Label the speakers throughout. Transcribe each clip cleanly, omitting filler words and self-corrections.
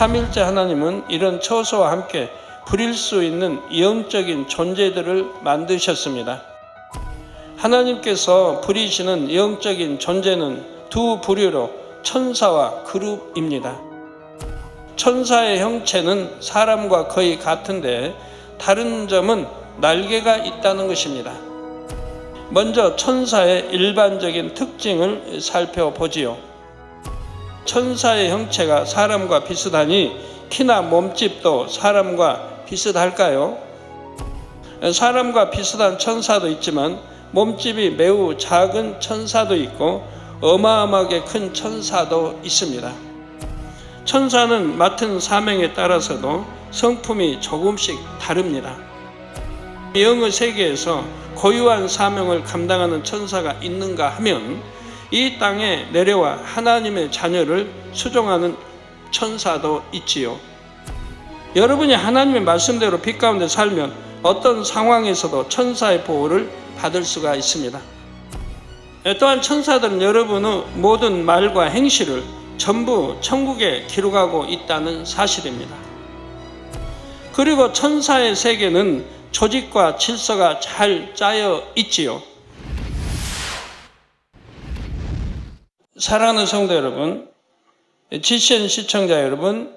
Speaker 1: 삼일째 하나님은 이런 처소와 함께 부릴 수 있는 영적인 존재들을 만드셨습니다. 하나님께서 부리시는 영적인 존재는 두 부류로 천사와 그룹입니다. 천사의 형체는 사람과 거의 같은데 다른 점은 날개가 있다는 것입니다. 먼저 천사의 일반적인 특징을 살펴보지요. 천사의 형체가 사람과 비슷하니 키나 몸집도 사람과 비슷할까요? 사람과 비슷한 천사도 있지만 몸집이 매우 작은 천사도 있고 어마어마하게 큰 천사도 있습니다. 천사는 맡은 사명에 따라서도 성품이 조금씩 다릅니다. 영의 세계에서 고유한 사명을 감당하는 천사가 있는가 하면 이 땅에 내려와 하나님의 자녀를 수종하는 천사도 있지요. 여러분이 하나님의 말씀대로 빛 가운데 살면 어떤 상황에서도 천사의 보호를 받을 수가 있습니다. 또한 천사들은 여러분의 모든 말과 행실을 전부 천국에 기록하고 있다는 사실입니다. 그리고 천사의 세계는 조직과 질서가 잘 짜여 있지요. 사랑하는 성도 여러분, GCN 시청자 여러분,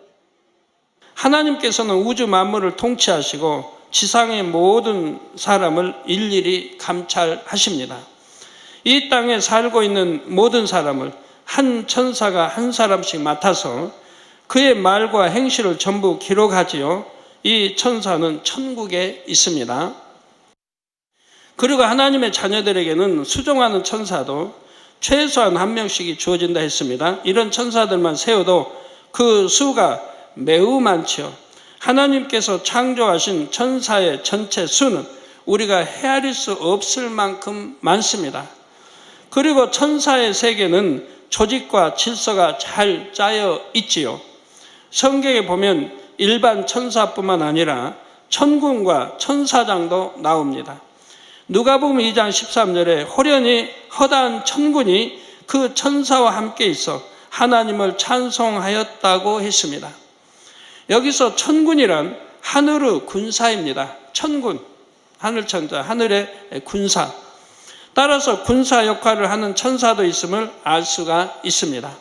Speaker 1: 하나님께서는 우주 만물을 통치하시고 지상의 모든 사람을 일일이 감찰하십니다. 이 땅에 살고 있는 모든 사람을 한 천사가 한 사람씩 맡아서 그의 말과 행실을 전부 기록하지요. 이 천사는 천국에 있습니다. 그리고 하나님의 자녀들에게는 수종하는 천사도 최소한 한 명씩이 주어진다 했습니다. 이런 천사들만 세워도 그 수가 매우 많지요. 하나님께서 창조하신 천사의 전체 수는 우리가 헤아릴 수 없을 만큼 많습니다. 그리고 천사의 세계는 조직과 질서가 잘 짜여 있지요. 성경에 보면 일반 천사뿐만 아니라 천군과 천사장도 나옵니다. 누가복음 2장 13절에 호련히 허다한 천군이 그 천사와 함께 있어 하나님을 찬송하였다고 했습니다. 여기서 천군이란 하늘의 군사입니다. 천군, 하늘천자, 하늘의 군사. 따라서 군사 역할을 하는 천사도 있음을 알 수가 있습니다.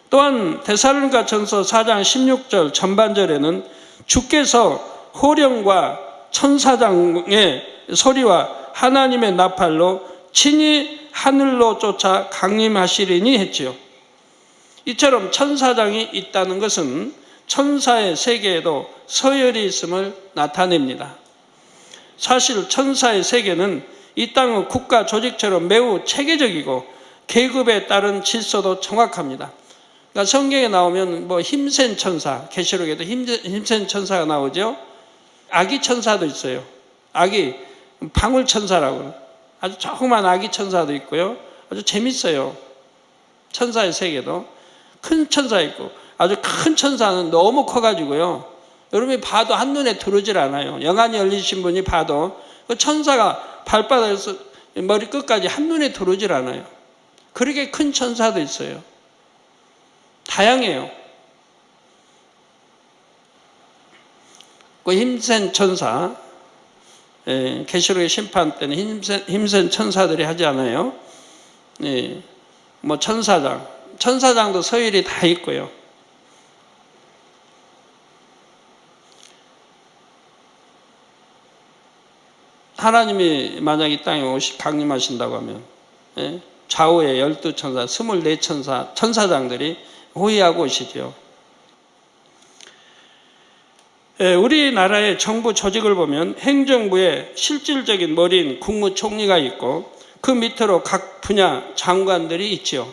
Speaker 1: 또한 데살로니가전서 4장 16절 전반절에는 주께서 호령과 천사장의 소리와 하나님의 나팔로 친히 하늘로 쫓아 강림하시리니 했지요. 이처럼 천사장이 있다는 것은 천사의 세계에도 서열이 있음을 나타냅니다. 사실 천사의 세계는 이 땅의 국가 조직처럼 매우 체계적이고 계급에 따른 질서도 정확합니다. 그러니까 성경에 나오면 힘센 천사, 계시록에도 힘센 천사가 나오죠. 아기 천사도 있어요. 아기 방울 천사라고 아주 조그만 아기 천사도 있고요. 아주 재밌어요. 천사의 세계도 큰 천사 있고 아주 큰 천사는 너무 커가지고요. 여러분이 봐도 한눈에 들어오질 않아요. 영안이 열리신 분이 봐도 그 천사가 발바닥에서 머리 끝까지 한눈에 들어오질 않아요. 그렇게 큰 천사도 있어요. 다양해요. 그 힘센 천사, 계시록의 심판 때는 힘센 천사들이 하지 않아요. 천사장도 서열이 다 있고요. 하나님이 만약 이 땅에 강림하신다고 하면 좌우에 12천사, 24천사, 천사장들이 호위하고 오시죠. 우리나라의 정부 조직을 보면 행정부의 실질적인 머리인 국무총리가 있고 그 밑으로 각 분야 장관들이 있지요.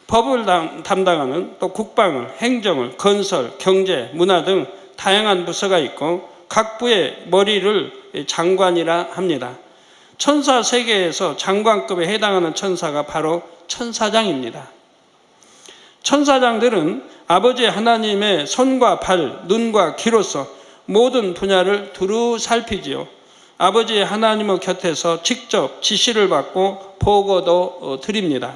Speaker 1: 법을 담당하는 또 국방을, 행정을, 건설, 경제, 문화 등 다양한 부서가 있고 각 부의 머리를 장관이라 합니다. 천사 세계에서 장관급에 해당하는 천사가 바로 천사장입니다. 천사장들은 아버지 하나님의 손과 발, 눈과 귀로서 모든 분야를 두루 살피지요. 아버지 하나님의 곁에서 직접 지시를 받고 보고도 드립니다.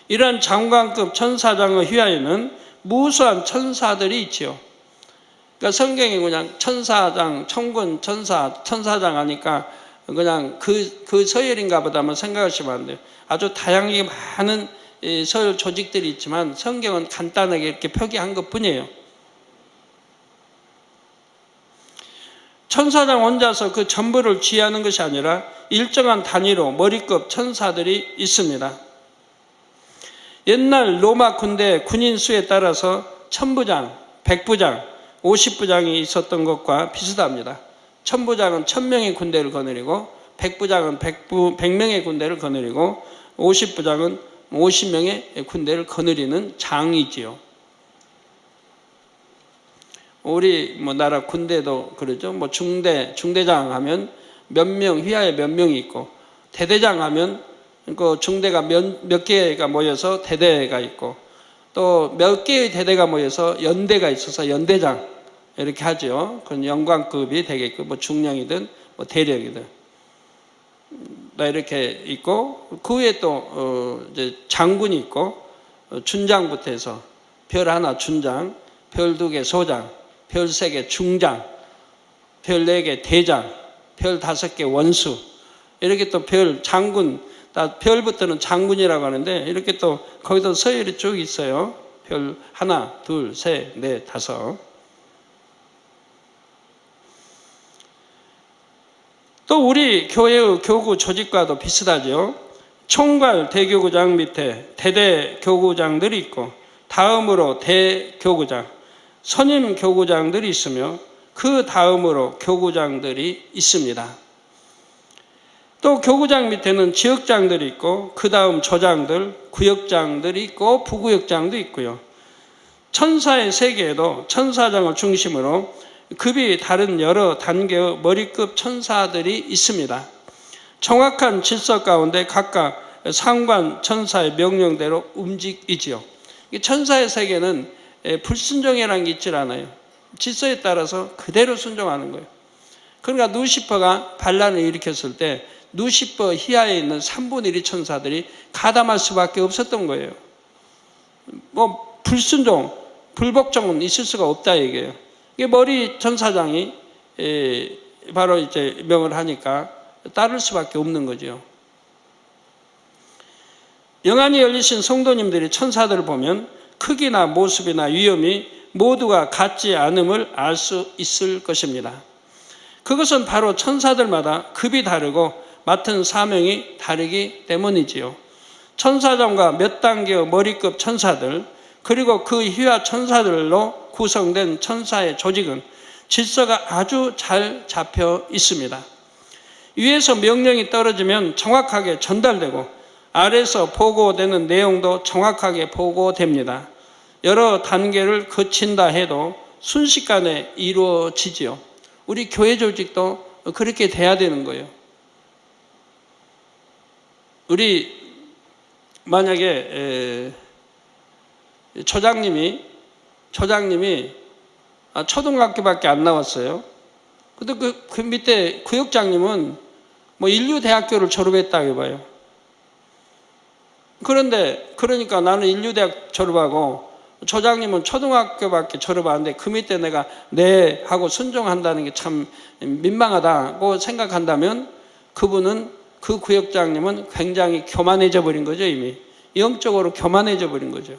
Speaker 1: 이러한 장관급 천사장의 휘하에는 무수한 천사들이 있지요. 그러니까 성경에 그냥 천사장, 천군, 천사장 하니까 그냥 그 서열인가 보다만 생각하시면 안 돼요. 아주 다양하게 많은 서열 조직들이 있지만 성경은 간단하게 이렇게 표기한 것 뿐이에요. 천사장 혼자서 그 전부를 지휘하는 것이 아니라 일정한 단위로 머리급 천사들이 있습니다. 옛날 로마 군대 군인 수에 따라서 1000부장, 100부장, 50부장이 있었던 것과 비슷합니다. 1000부장은 1000명의 군대를 거느리고 100부장은 100명의 군대를 거느리고 50부장은 50명의 군대를 거느리는 장이지요. 우리 나라 군대도 그러죠. 중대장 하면 몇 명, 휘하에 몇 명이 있고, 대대장 하면 그 중대가 몇 개가 모여서 대대가 있고, 또 몇 개의 대대가 모여서 연대가 있어서 연대장 이렇게 하죠. 그건 영관급이 되겠고, 중령이든 대령이든 이렇게 있고, 그 위에 또 이제 장군이 있고, 준장부터 해서 별 하나 준장, 별 2개 소장, 별 3개 중장, 별 4개 대장, 별 5개 원수, 이렇게 또 별 장군, 별부터는 장군이라고 하는데 이렇게 또 거기도 서열이 쭉 있어요. 별 하나, 둘, 셋, 넷, 다섯. 또 우리 교회의 교구 조직과도 비슷하죠. 총괄 대교구장 밑에 대대 교구장들이 있고, 다음으로 대교구장, 선임 교구장들이 있으며 그 다음으로 교구장들이 있습니다. 또 교구장 밑에는 지역장들이 있고, 그 다음 조장들, 구역장들이 있고, 부구역장도 있고요. 천사의 세계에도 천사장을 중심으로 급이 다른 여러 단계의 머리급 천사들이 있습니다. 정확한 질서 가운데 각각 상관 천사의 명령대로 움직이지요. 천사의 세계는 불순종이라는 게 있질 않아요. 질서에 따라서 그대로 순종하는 거예요. 그러니까 루시퍼가 반란을 일으켰을 때 루시퍼 휘하에 있는 3분의 1의 천사들이 가담할 수밖에 없었던 거예요. 불순종, 불복종은 있을 수가 없다 얘기예요. 이게 머리 천사장이 바로 이제 명을 하니까 따를 수밖에 없는 거죠. 영안이 열리신 성도님들이 천사들을 보면 크기나 모습이나 위험이 모두가 같지 않음을 알 수 있을 것입니다. 그것은 바로 천사들마다 급이 다르고 맡은 사명이 다르기 때문이지요. 천사장과 몇 단계의 머리급 천사들, 그리고 그 휘하 천사들로 구성된 천사의 조직은 질서가 아주 잘 잡혀 있습니다. 위에서 명령이 떨어지면 정확하게 전달되고, 아래에서 보고되는 내용도 정확하게 보고됩니다. 여러 단계를 거친다 해도 순식간에 이루어지지요. 우리 교회 조직도 그렇게 돼야 되는 거예요. 우리 만약에 초장님이 초등학교밖에 안 나왔어요. 근데 그 밑에 구역장님은 인류대학교를 졸업했다고 해봐요. 그러니까 나는 인류대학 졸업하고 초장님은 초등학교밖에 졸업 안 돼. 그 밑에 내가 네 하고 순종한다는 게 참 민망하다고 생각한다면 그 구역장님은 굉장히 교만해져 버린 거죠. 이미 영적으로 교만해져 버린 거죠.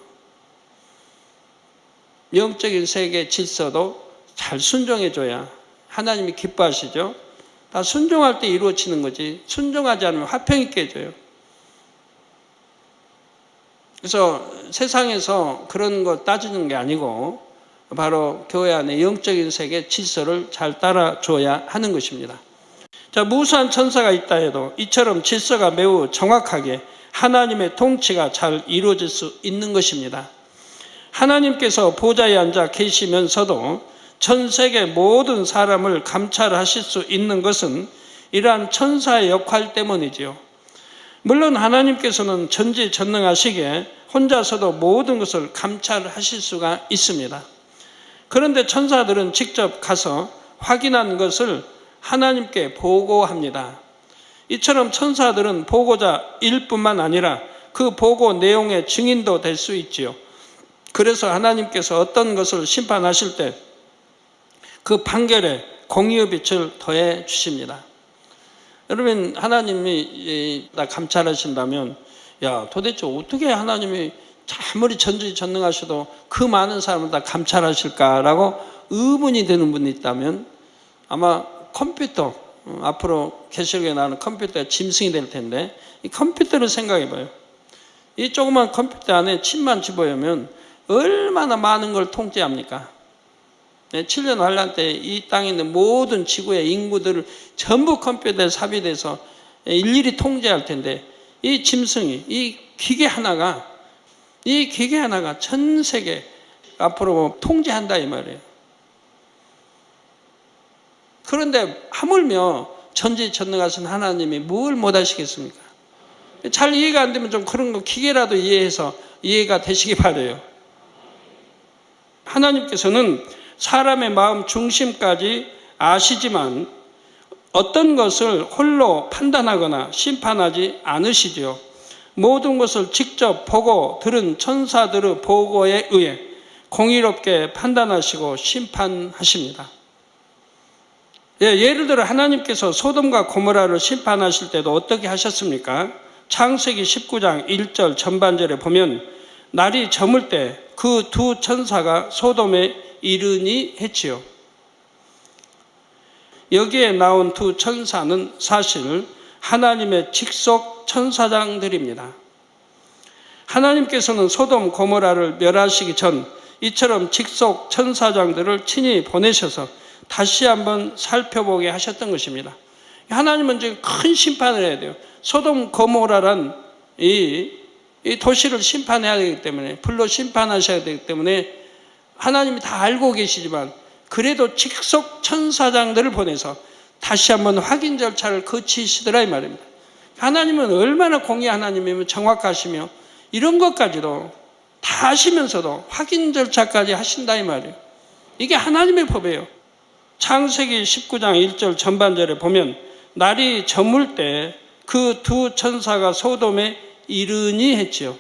Speaker 1: 영적인 세계 질서도 잘 순종해줘야 하나님이 기뻐하시죠. 다 순종할 때 이루어지는 거지, 순종하지 않으면 화평이 깨져요. 그래서 세상에서 그런 거 따지는 게 아니고 바로 교회 안에 영적인 세계 질서를 잘 따라줘야 하는 것입니다. 자, 무수한 천사가 있다 해도 이처럼 질서가 매우 정확하게 하나님의 통치가 잘 이루어질 수 있는 것입니다. 하나님께서 보좌에 앉아 계시면서도 전 세계 모든 사람을 감찰하실 수 있는 것은 이러한 천사의 역할 때문이지요. 물론 하나님께서는 전지전능하시기에 혼자서도 모든 것을 감찰하실 수가 있습니다. 그런데 천사들은 직접 가서 확인한 것을 하나님께 보고합니다. 이처럼 천사들은 보고자일 뿐만 아니라 그 보고 내용의 증인도 될 수 있지요. 그래서 하나님께서 어떤 것을 심판하실 때 그 판결에 공의의 빛을 더해 주십니다. 여러분, 하나님이 나 감찰하신다면, 야, 도대체 어떻게 하나님이 아무리 전지전능하셔도 그 많은 사람을 다 감찰하실까라고 의문이 드는 분이 있다면, 아마 컴퓨터, 앞으로 계시록에 나오는 컴퓨터가 짐승이 될 텐데, 이 컴퓨터를 생각해 봐요. 이 조그만 컴퓨터 안에 칩만 집어넣으면 얼마나 많은 걸 통제합니까? 7년 환란 때 이 땅에 있는 모든 지구의 인구들을 전부 컴퓨터에 삽입돼서 일일이 통제할 텐데, 이 짐승이, 이 기계 하나가 전 세계 앞으로 통제한다 이 말이에요. 그런데 하물며 전지전능하신 하나님이 뭘 못하시겠습니까? 잘 이해가 안 되면 좀 그런 거 기계라도 이해해서 이해가 되시기 바라요. 하나님께서는 사람의 마음 중심까지 아시지만 어떤 것을 홀로 판단하거나 심판하지 않으시죠. 모든 것을 직접 보고 들은 천사들의 보고에 의해 공의롭게 판단하시고 심판하십니다. 예를 들어 하나님께서 소돔과 고모라를 심판하실 때도 어떻게 하셨습니까? 창세기 19장 1절 전반절에 보면 날이 저물 때 그 두 천사가 소돔에 이르니 했지요. 여기에 나온 두 천사는 사실 하나님의 직속 천사장들입니다. 하나님께서는 소돔 고모라를 멸하시기 전 이처럼 직속 천사장들을 친히 보내셔서 다시 한번 살펴보게 하셨던 것입니다. 하나님은 지금 큰 심판을 해야 돼요. 소돔 고모라란 이 도시를 심판해야 되기 때문에, 불로 심판하셔야 되기 때문에 하나님이 다 알고 계시지만 그래도 직속 천사장들을 보내서 다시 한번 확인 절차를 거치시더라 이 말입니다. 하나님은 얼마나 공의의 하나님이면 정확하시며 이런 것까지도 다 하시면서도 확인 절차까지 하신다 이 말이에요. 이게 하나님의 법이에요. 창세기 19장 1절 전반절에 보면 날이 저물 때 그 두 천사가 소돔에 이르니 했지요.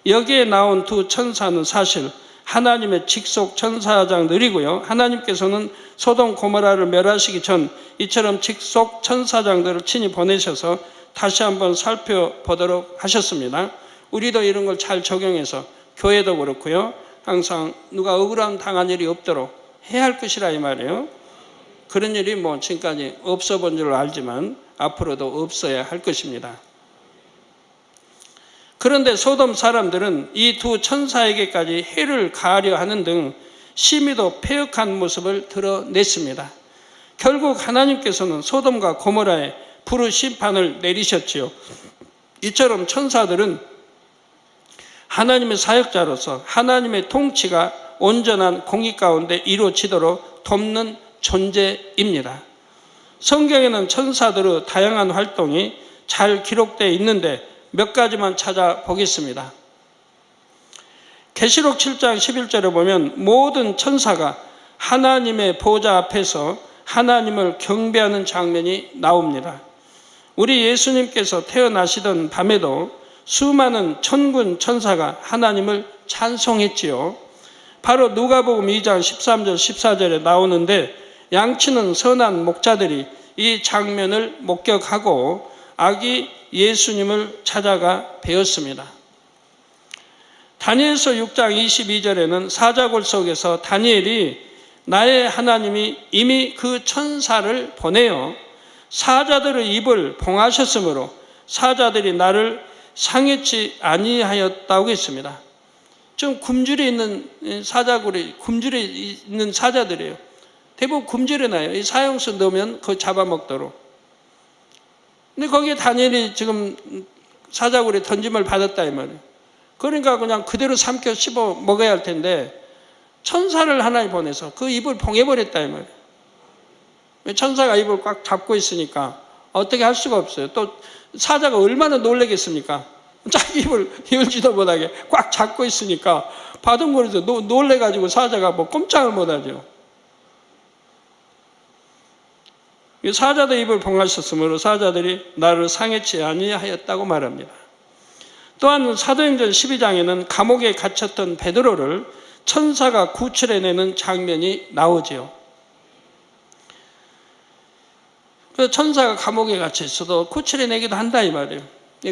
Speaker 1: 여기에 나온 두 천사는 사실 하나님의 직속 천사장들이고요. 하나님께서는 소돔 고모라를 멸하시기 전 이처럼 직속 천사장들을 친히 보내셔서 다시 한번 살펴보도록 하셨습니다. 우리도 이런 걸 잘 적용해서 교회도 그렇고요. 항상 누가 억울함 당한 일이 없도록 해야 할 것이라 이 말이에요. 그런 일이 지금까지 없어 본 줄 알지만 앞으로도 없어야 할 것입니다. 그런데 소돔 사람들은 이 두 천사에게까지 해를 가하려 하는 등 심히도 패역한 모습을 드러냈습니다. 결국 하나님께서는 소돔과 고모라에 불의 심판을 내리셨지요. 이처럼 천사들은 하나님의 사역자로서 하나님의 통치가 온전한 공의 가운데 이루어지도록 돕는 존재입니다. 성경에는 천사들의 다양한 활동이 잘 기록되어 있는데 몇 가지만 찾아보겠습니다. 계시록 7장 11절에 보면 모든 천사가 하나님의 보좌 앞에서 하나님을 경배하는 장면이 나옵니다. 우리 예수님께서 태어나시던 밤에도 수많은 천군 천사가 하나님을 찬송했지요. 바로 누가복음 2장 13절 14절에 나오는데 양치는 선한 목자들이 이 장면을 목격하고 아기 예수님을 찾아가 배웠습니다. 다니엘서 6장 22절에는 사자굴 속에서 다니엘이 나의 하나님이 이미 그 천사를 보내어 사자들의 입을 봉하셨으므로 사자들이 나를 상해치 아니하였다고 했습니다. 좀 굶주려 있는 사자굴이 굶주려 있는 사자들이에요. 대부분 굶주려 나요. 이 사형수 넣으면 그거 잡아먹도록. 근데 거기에 다니엘이 지금 사자굴에 던짐을 받았다 이 말이에요. 그러니까 그냥 그대로 삼켜 씹어 먹어야 할 텐데 천사를 하나님 보내서 그 입을 봉해버렸다 이 말이에요. 천사가 입을 꽉 잡고 있으니까 어떻게 할 수가 없어요. 또 사자가 얼마나 놀라겠습니까? 자기 입을 열지도 못하게 꽉 잡고 있으니까 바둥거리서 놀래가지고 사자가 꼼짝을 못하죠. 사자들 입을 봉하셨으므로 사자들이 나를 상해치 아니하였다고 말합니다. 또한 사도행전 12장에는 감옥에 갇혔던 베드로를 천사가 구출해내는 장면이 나오지요. 그 천사가 감옥에 갇혀 있어도 구출해내기도 한다 이 말이에요.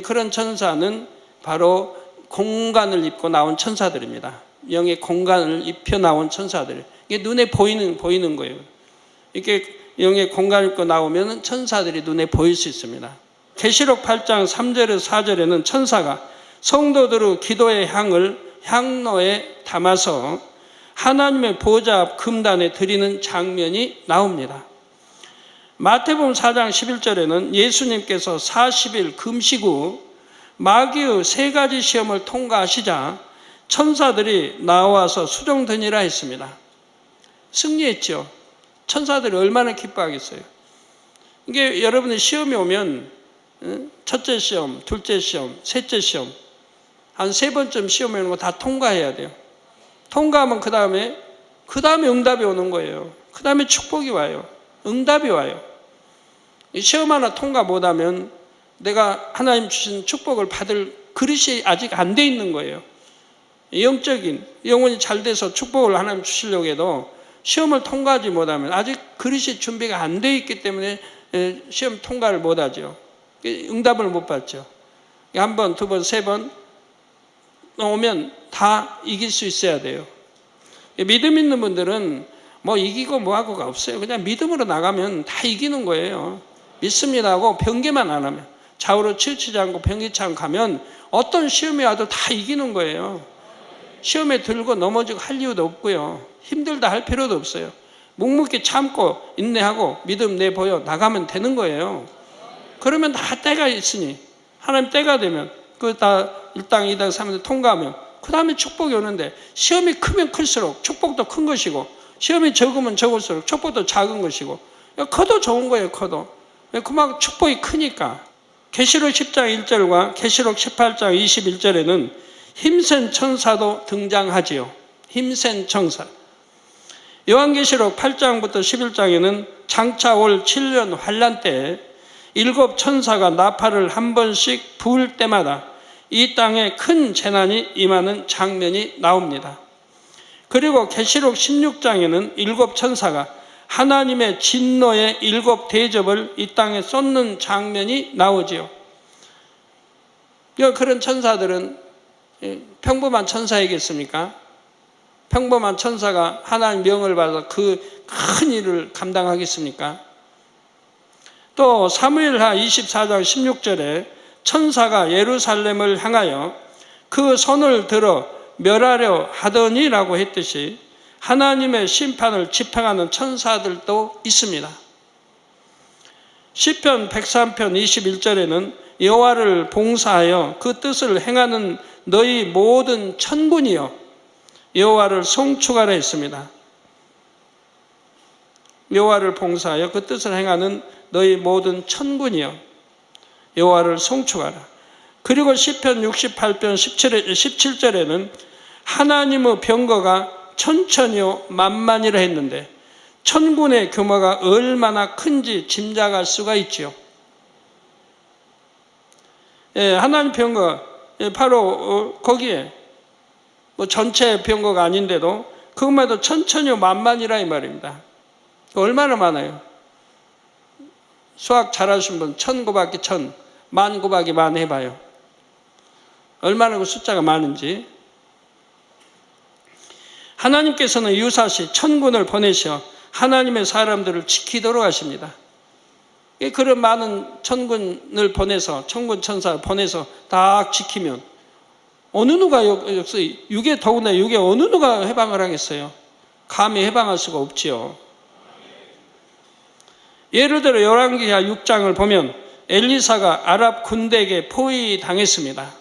Speaker 1: 그런 천사는 바로 공간을 입고 나온 천사들입니다. 영의 공간을 입혀 나온 천사들. 이게 눈에 보이는 거예요. 이렇게 영의 공간을 입고 나오면 천사들이 눈에 보일 수 있습니다. 계시록 8장 3절에서 4절에는 천사가 성도들의 기도의 향을 향로에 담아서 하나님의 보좌 앞 금단에 드리는 장면이 나옵니다. 마태복음 4장 11절에는 예수님께서 40일 금식 후 마귀의 3가지 시험을 통과하시자 천사들이 나와서 수종드니라 했습니다. 승리했죠. 천사들이 얼마나 기뻐하겠어요. 이게 여러분의 시험이 오면 첫째 시험, 둘째 시험, 셋째 시험 한 3번쯤 시험 오는 거 다 통과해야 돼요. 통과하면 그 다음에 응답이 오는 거예요. 그 다음에 축복이 와요. 응답이 와요. 시험 하나 통과 못하면 내가 하나님 주신 축복을 받을 그릇이 아직 안 돼 있는 거예요. 영적인 영혼이 잘 돼서 축복을 하나님 주시려고 해도 시험을 통과하지 못하면 아직 그릇이 준비가 안 돼 있기 때문에 시험 통과를 못하죠. 응답을 못 받죠. 한 번, 두 번, 세 번 오면 다 이길 수 있어야 돼요. 믿음 있는 분들은 뭐 이기고 뭐하고가 없어요. 그냥 믿음으로 나가면 다 이기는 거예요. 믿습니다 하고 변개만 안 하면, 좌우로 치우치지 않고 변개치 않고 가면 어떤 시험이 와도 다 이기는 거예요. 시험에 들고 넘어지고 할 이유도 없고요. 힘들다 할 필요도 없어요. 묵묵히 참고 인내하고 믿음 내보여 나가면 되는 거예요. 그러면 다 때가 있으니 하나님 때가 되면 그 다 1당, 2당, 3당 통과하면 그 다음에 축복이 오는데, 시험이 크면 클수록 축복도 큰 것이고 시험이 적으면 적을수록 축복도 작은 것이고, 커도 좋은 거예요. 커도 그만큼 축복이 크니까. 계시록 10장 1절과 계시록 18장 21절에는 힘센 천사도 등장하지요. 힘센 천사. 요한계시록 8장부터 11장에는 장차 올 7년 환란 때에 7 천사가 나팔을 한 번씩 부을 때마다 이 땅에 큰 재난이 임하는 장면이 나옵니다. 그리고 계시록 16장에는 7 천사가 하나님의 진노의 7 대접을 이 땅에 쏟는 장면이 나오지요. 그런 천사들은 평범한 천사이겠습니까? 평범한 천사가 하나님 명을 받아 그 큰 일을 감당하겠습니까? 또 사무엘하 24장 16절에 천사가 예루살렘을 향하여 그 손을 들어 멸하려 하더니라고 했듯이 하나님의 심판을 집행하는 천사들도 있습니다. 시편 103편 21절에는 여호와를 봉사하여 그 뜻을 행하는 너희 모든 천군이여 여호와를 송축하라 했습니다. 여호와를 봉사하여 그 뜻을 행하는 너희 모든 천군이여 여호와를 송축하라. 그리고 시편 68편 17절에는 하나님의 병거가 천천히요 만만이라 했는데 천군의 규모가 얼마나 큰지 짐작할 수가 있지요. 하나님 병거 바로 거기에 뭐 전체 병거가 아닌데도 그것만 해도 천천히요 만만이라 이 말입니다. 얼마나 많아요? 수학 잘하신 분 1000 곱하기 1000, 10,000 곱하기 10,000 해봐요. 얼마나 그 숫자가 많은지. 하나님께서는 유사시 천군을 보내셔 하나님의 사람들을 지키도록 하십니다. 그런 많은 천군을 보내서, 천군 천사를 보내서 딱 지키면 어느 누가 여기서 육에, 더구나 육에 어느 누가 해방을 하겠어요? 감히 해방할 수가 없지요. 예를 들어 열왕기하 6장을 보면 엘리사가 아랍 군대에게 포위당했습니다.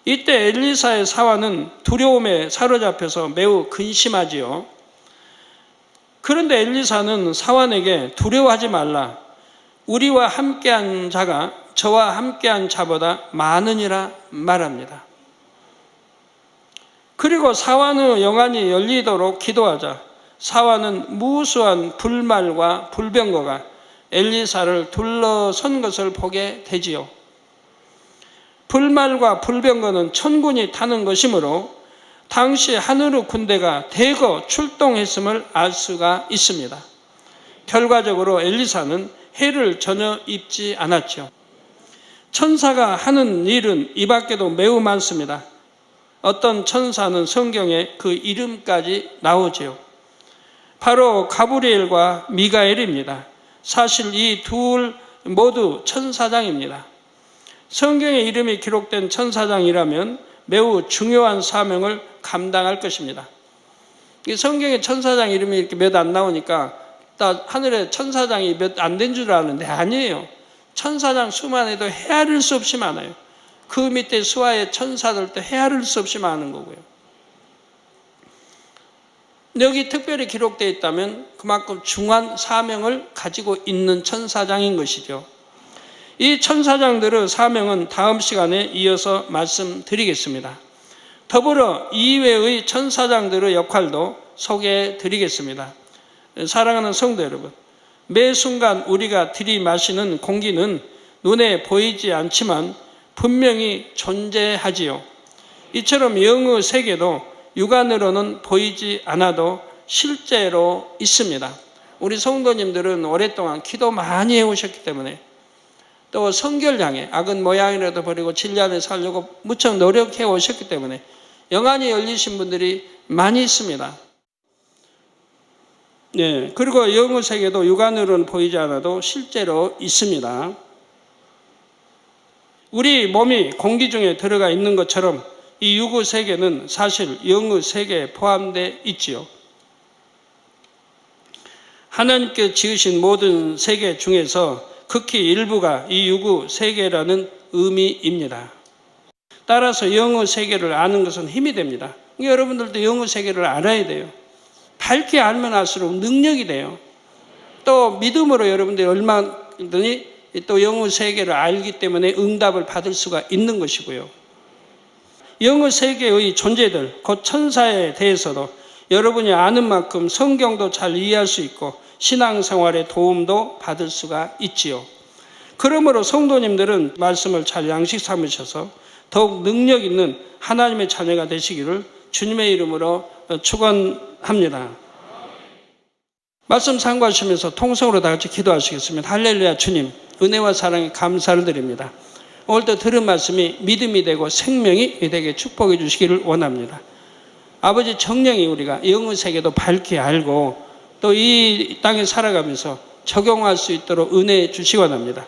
Speaker 1: 이때 엘리사의 사환은 두려움에 사로잡혀서 매우 근심하지요. 그런데 엘리사는 사환에게 두려워하지 말라. 우리와 함께한 자가 저와 함께한 자보다 많으니라 말합니다. 그리고 사환의 영안이 열리도록 기도하자 사환은 무수한 불말과 불병거가 엘리사를 둘러선 것을 보게 되지요. 불말과 불병거는 천군이 타는 것이므로 당시 하늘의 군대가 대거 출동했음을 알 수가 있습니다. 결과적으로 엘리사는 해를 전혀 입지 않았죠. 천사가 하는 일은 이 밖에도 매우 많습니다. 어떤 천사는 성경에 그 이름까지 나오지요. 바로 가브리엘과 미가엘입니다. 사실 이 둘 모두 천사장입니다. 성경에 이름이 기록된 천사장이라면 매우 중요한 사명을 감당할 것입니다. 이 성경에 천사장 이름이 이렇게 몇 안 나오니까 하늘에 천사장이 몇 안 된 줄 아는데 아니에요. 천사장 수만 해도 헤아릴 수 없이 많아요. 그 밑에 수하의 천사들도 헤아릴 수 없이 많은 거고요. 여기 특별히 기록되어 있다면 그만큼 중한 사명을 가지고 있는 천사장인 것이죠. 이 천사장들의 사명은 다음 시간에 이어서 말씀드리겠습니다. 더불어 이외의 천사장들의 역할도 소개해 드리겠습니다. 사랑하는 성도 여러분, 매 순간 우리가 들이마시는 공기는 눈에 보이지 않지만 분명히 존재하지요. 이처럼 영의 세계도 육안으로는 보이지 않아도 실제로 있습니다. 우리 성도님들은 오랫동안 기도 많이 해오셨기 때문에 또 성결량에 악은 모양이라도 버리고 진리 안에 살려고 무척 노력해 오셨기 때문에 영안이 열리신 분들이 많이 있습니다. 네, 그리고 영의 세계도 육안으로는 보이지 않아도 실제로 있습니다. 우리 몸이 공기 중에 들어가 있는 것처럼 이 육의 세계는 사실 영의 세계에 포함되어 있지요. 하나님께 지으신 모든 세계 중에서 극히 일부가 이 육의 세계라는 의미입니다. 따라서 영의 세계를 아는 것은 힘이 됩니다. 여러분들도 영의 세계를 알아야 돼요. 밝게 알면 알수록 능력이 돼요. 또 믿음으로 여러분들이 얼마든지 또 영의 세계를 알기 때문에 응답을 받을 수가 있는 것이고요. 영의 세계의 존재들, 곧 천사에 대해서도 여러분이 아는 만큼 성경도 잘 이해할 수 있고 신앙생활에 도움도 받을 수가 있지요. 그러므로 성도님들은 말씀을 잘 양식 삼으셔서 더욱 능력 있는 하나님의 자녀가 되시기를 주님의 이름으로 축원합니다. 말씀 참고하시면서 통성으로 다 같이 기도하시겠습니다. 할렐루야. 주님, 은혜와 사랑에 감사를 드립니다. 오늘도 들은 말씀이 믿음이 되고 생명이 되게 축복해 주시기를 원합니다. 아버지, 정령이 우리가 영의 세계도 밝게 알고 또 이 땅에 살아가면서 적용할 수 있도록 은혜 주시기 원합니다.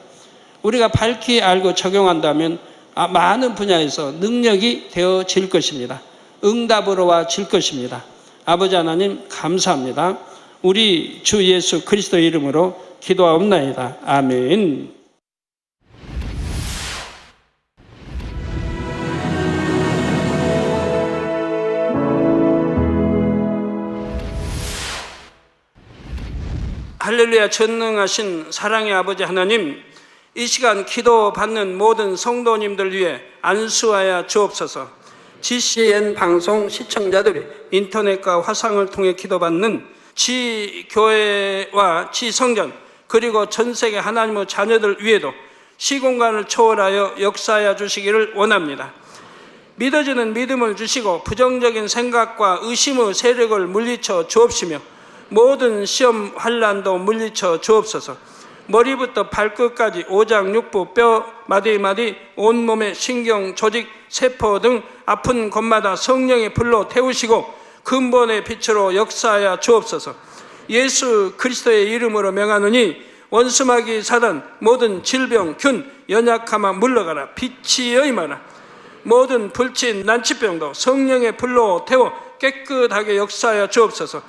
Speaker 1: 우리가 밝게 알고 적용한다면 많은 분야에서 능력이 되어질 것입니다. 응답으로 와질 것입니다. 아버지 하나님 감사합니다. 우리 주 예수 그리스도의 이름으로 기도하옵나이다. 아멘. 할렐루야. 전능하신 사랑의 아버지 하나님, 이 시간 기도받는 모든 성도님들 위해 안수하여 주옵소서. GCN 방송 시청자들이 인터넷과 화상을 통해 기도받는 지교회와 지성전 그리고 전세계 하나님의 자녀들 위에도 시공간을 초월하여 역사하여 주시기를 원합니다. 믿어지는 믿음을 주시고 부정적인 생각과 의심의 세력을 물리쳐 주옵시며 모든 시험 환난도 물리쳐 주옵소서. 머리부터 발끝까지 오장 육부 뼈 마디마디 온몸의 신경 조직 세포 등 아픈 곳마다 성령의 불로 태우시고 근본의 빛으로 역사하여 주옵소서. 예수 그리스도의 이름으로 명하노니 원수마귀 사단 모든 질병 균 연약함아 물러가라. 빛이 여임하라. 모든 불친 난치병도 성령의 불로 태워 깨끗하게 역사하여 주옵소서.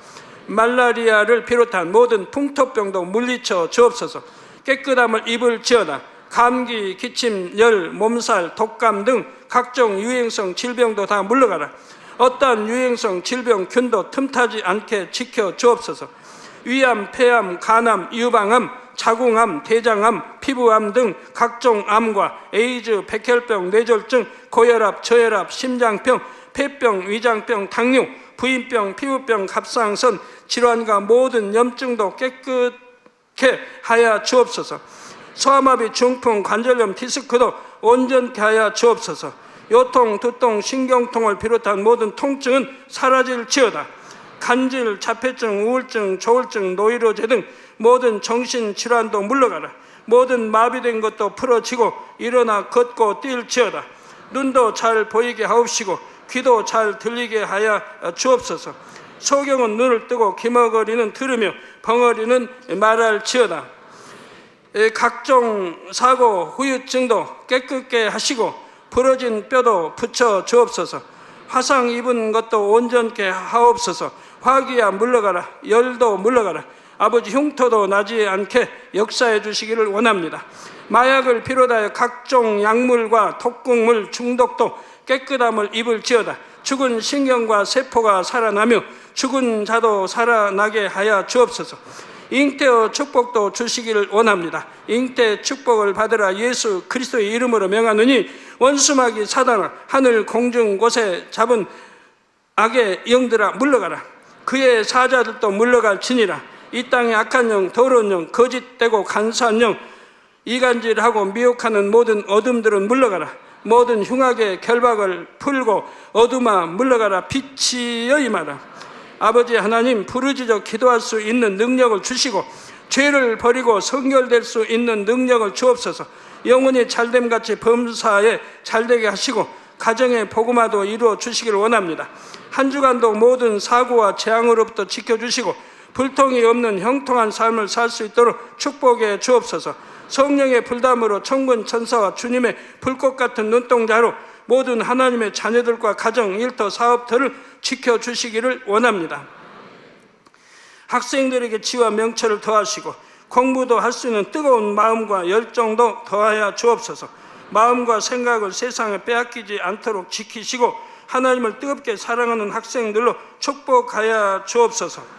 Speaker 1: 말라리아를 비롯한 모든 풍토병도 물리쳐 주옵소서. 깨끗함을 입을지어다. 감기, 기침, 열, 몸살, 독감 등 각종 유행성 질병도 다 물러가라. 어떠한 유행성 질병 균도 틈타지 않게 지켜 주옵소서. 위암, 폐암, 간암, 유방암, 자궁암, 대장암, 피부암 등 각종 암과 에이즈, 백혈병, 뇌졸중, 고혈압, 저혈압, 심장병, 폐병, 위장병, 당뇨, 부인병, 피부병, 갑상선 질환과 모든 염증도 깨끗게 하여 주옵소서. 소아마비, 중풍, 관절염, 디스크도 온전케 하여 주옵소서. 요통, 두통, 신경통을 비롯한 모든 통증은 사라질지어다. 간질, 자폐증, 우울증, 조울증, 노이로제 등 모든 정신질환도 물러가라. 모든 마비된 것도 풀어지고 일어나 걷고 뛸지어다. 눈도 잘 보이게 하옵시고 귀도 잘 들리게 하여 주옵소서. 소경은 눈을 뜨고 기머거리는 들으며 벙어리는 말할지어다. 각종 사고, 후유증도 깨끗게 하시고 부러진 뼈도 붙여 주옵소서. 화상 입은 것도 온전케 하옵소서. 화기야 물러가라. 열도 물러가라. 아버지, 흉터도 나지 않게 역사해 주시기를 원합니다. 마약을 비롯하여 각종 약물과 독극물 중독도 깨끗함을 입을지어다. 죽은 신경과 세포가 살아나며 죽은 자도 살아나게 하여 주옵소서. 잉태의 축복도 주시기를 원합니다. 잉태 축복을 받으라. 예수 그리스도의 이름으로 명하노니 원수마귀 사단아, 하늘 공중 곳에 잡은 악의 영들아 물러가라. 그의 사자들도 물러갈지니라. 이 땅의 악한 영, 더러운 영, 거짓되고 간사한 영, 이간질하고 미혹하는 모든 어둠들은 물러가라. 모든 흉악의 결박을 풀고 어둠아 물러가라. 빛이여 임하라. 아버지 하나님, 부르짖어 기도할 수 있는 능력을 주시고 죄를 버리고 성결될 수 있는 능력을 주옵소서. 영혼이 잘됨같이 범사에 잘되게 하시고 가정의 복음화도 이루어 주시기를 원합니다. 한 주간도 모든 사고와 재앙으로부터 지켜주시고 불통이 없는 형통한 삶을 살 수 있도록 축복해 주옵소서. 성령의 불담으로 천군 천사와 주님의 불꽃 같은 눈동자로 모든 하나님의 자녀들과 가정, 일터, 사업들을 지켜주시기를 원합니다. 학생들에게 지와 명철을 더하시고 공부도 할 수 있는 뜨거운 마음과 열정도 더하여 주옵소서. 마음과 생각을 세상에 빼앗기지 않도록 지키시고 하나님을 뜨겁게 사랑하는 학생들로 축복하여 주옵소서.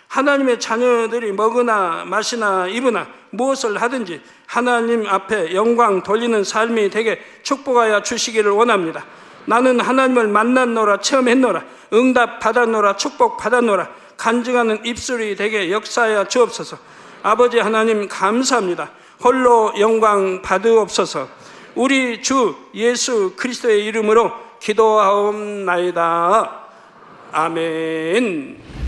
Speaker 1: 하나님의 자녀들이 먹으나 마시나 입으나 무엇을 하든지 하나님 앞에 영광 돌리는 삶이 되게 축복하여 주시기를 원합니다. 나는 하나님을 만났노라, 체험했노라, 응답 받았노라, 축복 받았노라, 간증하는 입술이 되게 역사하여 주옵소서. 아버지 하나님 감사합니다. 홀로 영광 받으옵소서. 우리 주 예수 그리스도의 이름으로 기도하옵나이다. 아멘.